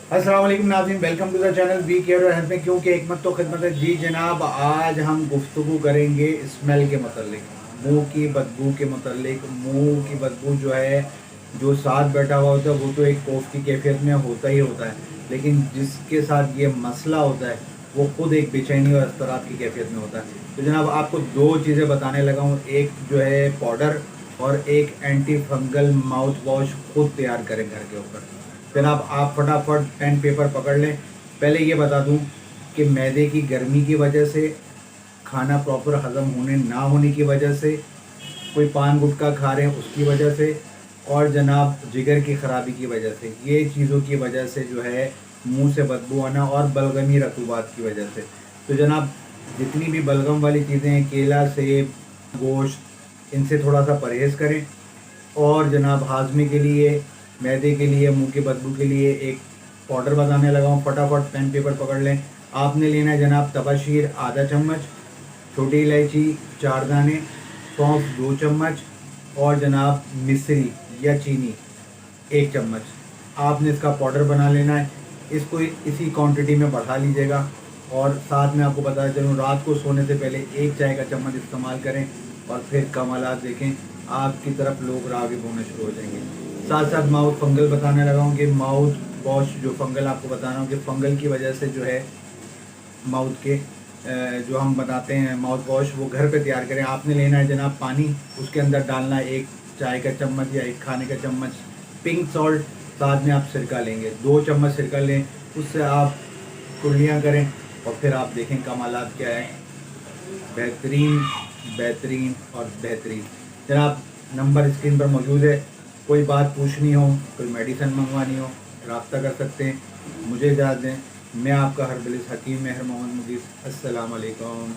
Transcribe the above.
अस्सलाम वालेकुम नाज़रीन, welcome to the channel we care और हेल्थ में क्योंकि हिकमत तो खिदमत है। जी जनाब, आज हम गुफ्तगू करेंगे स्मेल के मतलब, मुंह की बदबू के मतलब। मुंह की बदबू जो है, जो साथ बैठा हुआ होता है वो तो एक कोफ की कैफियत में होता ही होता है, लेकिन जिसके साथ ये मसला होता है वो खुद एक बेचैनी और अस्तराब की कैफियत में होता है। तो जनाब आपको दो चीज़ें बताने लगा हूँ, एक जो है पाउडर और एक एंटी फंगल माउथ वॉश खुद तैयार करें घर के ऊपर। जनाब आप फटाफट पेन पेपर पकड़ लें। पहले ये बता दूं कि मैदे की गर्मी की वजह से, खाना प्रॉपर हज़म होने ना होने की वजह से, कोई पान गुटखा खा रहे हैं उसकी वजह से, और जनाब जिगर की ख़राबी की वजह से, ये चीज़ों की वजह से जो है मुंह से बदबू आना, और बलगमी रतूबात की वजह से। तो जनाब जितनी भी बलगम वाली चीज़ें हैं, केला, सेब, गोश्त, इनसे थोड़ा सा परहेज़ करें। और जनाब हाजमे के लिए, मैदे के लिए, मुंह की बदबू के लिए एक पाउडर बताने लगा हूँ। फटाफट पेन पेपर पकड़ लें। आपने लेना है जनाब तबाशीर आधा चम्मच, छोटी इलायची 4 दाने, सौंफ 2 चम्मच, और जनाब मिश्री या चीनी 1 चम्मच। आपने इसका पाउडर बना लेना है। इसको इसी क्वांटिटी में बढ़ा लीजिएगा। और साथ में आपको बताया चलूँ, रात को सोने से पहले 1 चाय का चम्मच इस्तेमाल करें और फिर कमालात देखें, आपकी तरफ लोग राग़िब होने शुरू हो जाएंगे। साथ साथ माउथ फंगल बताने लगा हूँ कि माउथ वॉश, जो फंगल आपको बता रहा हूँ कि फंगल की वजह से जो है माउथ के जो हम बनाते हैं माउथ वॉश, वो घर पे तैयार करें। आपने लेना है जनाब पानी, उसके अंदर डालना है 1 चाय का चम्मच या 1 खाने का चम्मच पिंक सॉल्ट। साथ में आप सिरका लेंगे, 2 चम्मच सिरका लें, उससे आप कुर्लियाँ करें और फिर आप देखें कमालात क्या है। बेहतरीन, बेहतरीन और बेहतरीन। जनाब नंबर स्क्रीन पर मौजूद है, कोई बात पूछनी हो, कोई मेडिसिन मंगवानी हो, रब्ता कर सकते हैं। मुझे इजाज़त दें, मैं आपका हरबिलिस हकीम महर मोहम्मद मुगीस। अस्सलाम वालेकुम।